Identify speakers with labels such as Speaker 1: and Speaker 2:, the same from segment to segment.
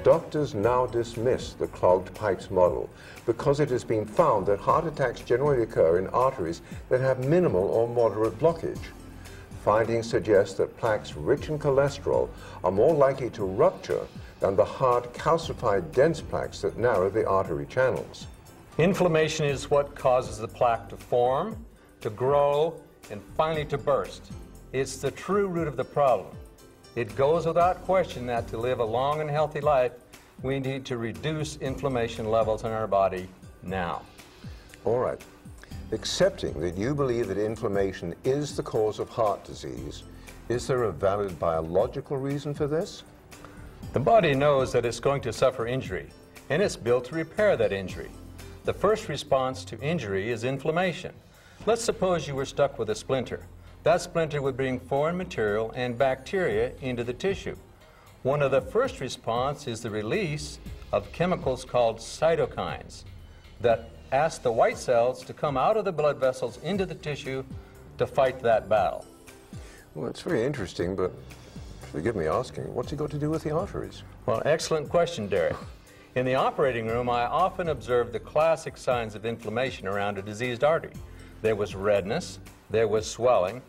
Speaker 1: doctors now dismiss the clogged pipes model because it has been found that heart attacks generally occur in arteries that have minimal or moderate blockage. Findings suggest that plaques rich in cholesterol are more likely to rupture than the hard, calcified, dense plaques that narrow the artery channels.
Speaker 2: Inflammation is what causes the plaque to form, to grow, and finally to burst. It's the true root of the problem. It goes without question that to live a long and healthy life, we need to reduce inflammation levels in our body now.
Speaker 1: All right. Accepting that you believe that inflammation is the cause of heart disease, is there a valid biological reason for this?
Speaker 2: The body knows that it's going to suffer injury, and it's built to repair that injury. The first response to injury is inflammation. Let's suppose you were stuck with a splinter. That splinter would bring foreign material and bacteria into the tissue. One of the first responses is the release of chemicals called cytokines that ask the white cells to come out of the blood vessels into the tissue to fight that battle.
Speaker 1: Well, it's very interesting, but forgive me asking, what's it got to do with the arteries?
Speaker 2: Well, excellent question, Derek. In the operating room, I often observed the classic signs of inflammation around a diseased artery. There was redness, there was swelling.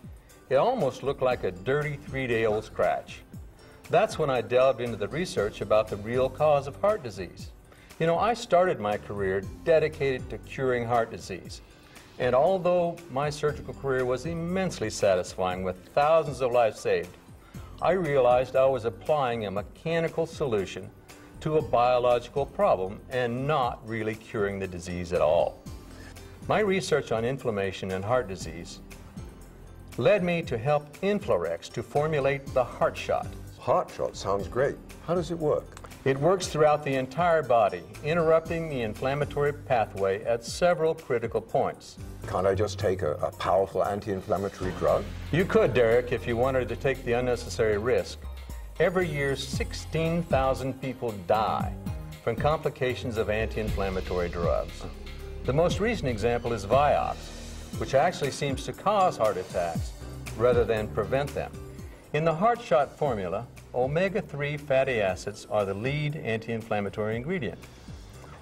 Speaker 2: It almost looked like a dirty 3-day-old scratch. That's when I delved into the research about the real cause of heart disease. You know, I started my career dedicated to curing heart disease. And although my surgical career was immensely satisfying with thousands of lives saved, I realized I was applying a mechanical solution to a biological problem and not really curing the disease at all. My research on inflammation and heart disease led me to help Inflorex to formulate the HeartShot.
Speaker 1: HeartShot sounds great. How does it work?
Speaker 2: It works throughout the entire body, interrupting the inflammatory pathway at several critical points.
Speaker 1: Can't I just take a powerful anti-inflammatory drug?
Speaker 2: You could, Derek, if you wanted to take the unnecessary risk. Every year, 16,000 people die from complications of anti-inflammatory drugs. The most recent example is Vioxx, which actually seems to cause heart attacks rather than prevent them. In the HeartShot formula, omega-3 fatty acids are the lead anti-inflammatory ingredient.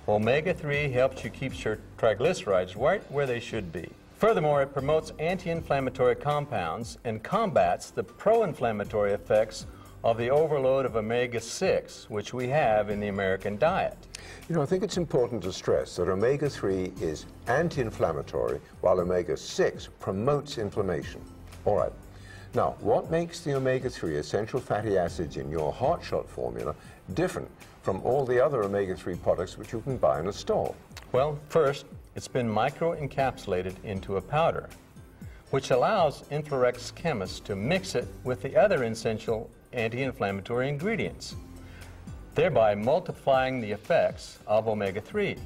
Speaker 2: Omega-3 helps you keep your triglycerides right where they should be. Furthermore, it promotes anti-inflammatory compounds and combats the pro-inflammatory effects of the overload of omega-6, which we have in the American diet.
Speaker 1: You know, I think it's important to stress that omega-3 is anti-inflammatory, while omega-6 promotes inflammation. All right. Now, what makes the omega-3 essential fatty acids in your HeartShot formula different from all the other omega-3 products which you can buy in a store?
Speaker 2: Well, first, it's been microencapsulated into a powder, which allows Inflorex chemists to mix it with the other essential anti-inflammatory ingredients, thereby multiplying the effects of omega-3.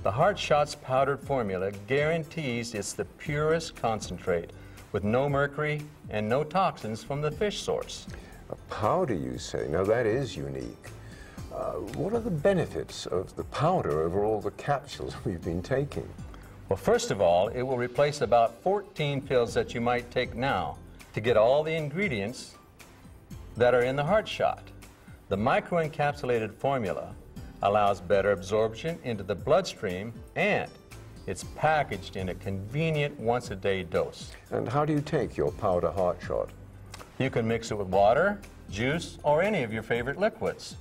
Speaker 2: The HeartShot's powdered formula guarantees it's the purest concentrate with no mercury and no toxins from the fish source.
Speaker 1: A powder, you say? Now, that is unique. What are the benefits of the powder over all the capsules we've been taking?
Speaker 2: Well, first of all, it will replace about 14 pills that you might take now to get all the ingredients that are in the HeartShot. The microencapsulated formula allows better absorption into the bloodstream, and it's packaged in a convenient once-a-day dose.
Speaker 1: And how do you take your powder HeartShot?
Speaker 2: You can mix it with water, juice, or any of your favorite liquids.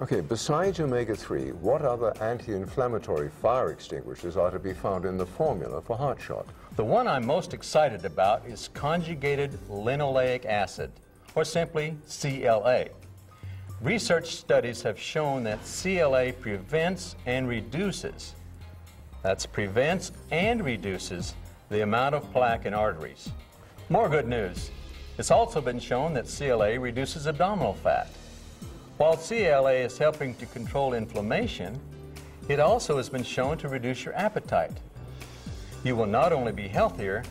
Speaker 1: Okay, besides omega-3, what other anti-inflammatory fire extinguishers are to be found in the formula for HeartShot?
Speaker 2: The one I'm most excited about is conjugated linoleic acid, or simply CLA. Research studies have shown that CLA prevents and reduces, the amount of plaque in arteries. More good news. It's also been shown that CLA reduces abdominal fat. While CLA is helping to control inflammation, it also has been shown to reduce your appetite. You will not only be healthier,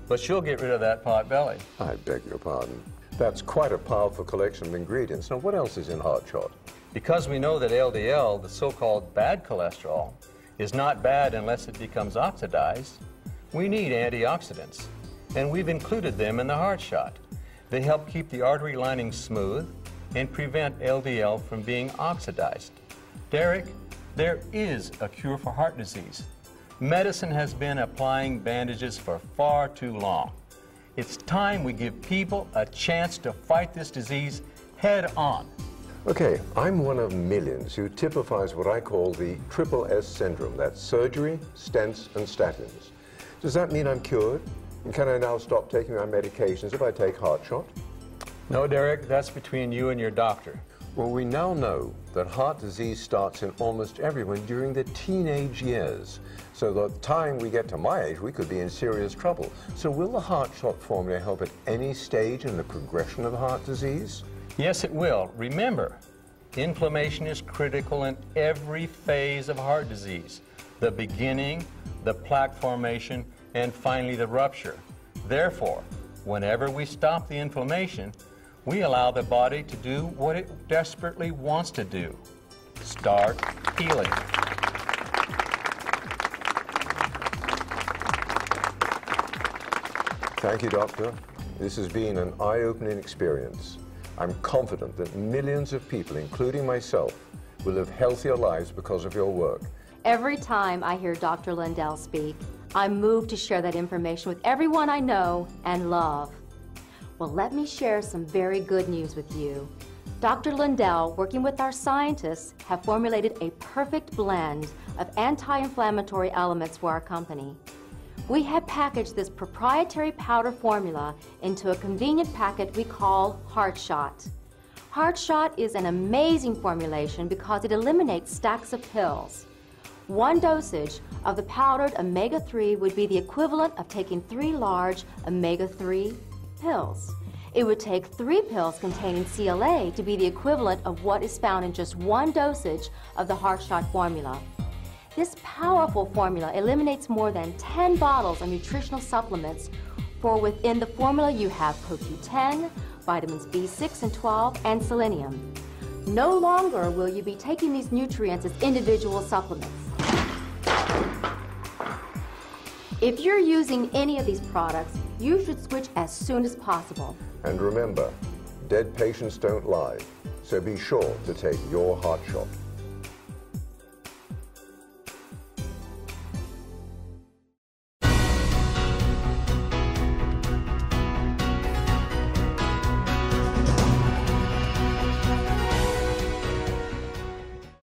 Speaker 2: but you'll get rid of that pot belly.
Speaker 1: I beg your pardon. That's quite a powerful collection of ingredients. Now, what else is in HeartShot?
Speaker 2: Because we know that LDL, the so-called bad cholesterol, is not bad unless it becomes oxidized, we need antioxidants, and we've included them in the HeartShot. They help keep the artery lining smooth, and prevent LDL from being oxidized. Derek, there is a cure for heart disease. Medicine has been applying bandages for far too long. It's time we give people a chance to fight this disease head on.
Speaker 1: Okay, I'm one of millions who typifies what I call the triple S syndrome. That's surgery, stents, and statins. Does that mean I'm cured? And can I now stop taking my medications if I take HeartShot?
Speaker 2: No, Derek, that's between you and your doctor.
Speaker 1: Well, we now know that heart disease starts in almost everyone during the teenage years. So by the time we get to my age, we could be in serious trouble. So will the HeartShot formula help at any stage in the progression of heart disease?
Speaker 2: Yes, it will. Remember, inflammation is critical in every phase of heart disease. The beginning, the plaque formation, and finally the rupture. Therefore, whenever we stop the inflammation, we allow the body to do what it desperately wants to do. Start healing.
Speaker 1: Thank you, Doctor. This has been an eye-opening experience. I'm confident that millions of people, including myself, will live healthier lives because of your work.
Speaker 3: Every time I hear Dr. Lindell speak, I'm moved to share that information with everyone I know and love. Well, let me share some very good news with you. Dr. Lindell, working with our scientists, have formulated a perfect blend of anti-inflammatory elements for our company. We have packaged this proprietary powder formula into a convenient packet we call HeartShot. HeartShot is an amazing formulation because it eliminates stacks of pills. One dosage of the powdered omega-3 would be the equivalent of taking 3 large omega-3 pills. It would take 3 pills containing CLA to be the equivalent of what is found in just one dosage of the HeartShot formula. This powerful formula eliminates more than 10 bottles of nutritional supplements, for within the formula you have CoQ10, vitamins B6 and 12, and selenium. No longer will you be taking these nutrients as individual supplements. If you're using any of these products, you should switch as soon as possible.
Speaker 1: And remember, dead patients don't lie, so be sure to take your HeartShot.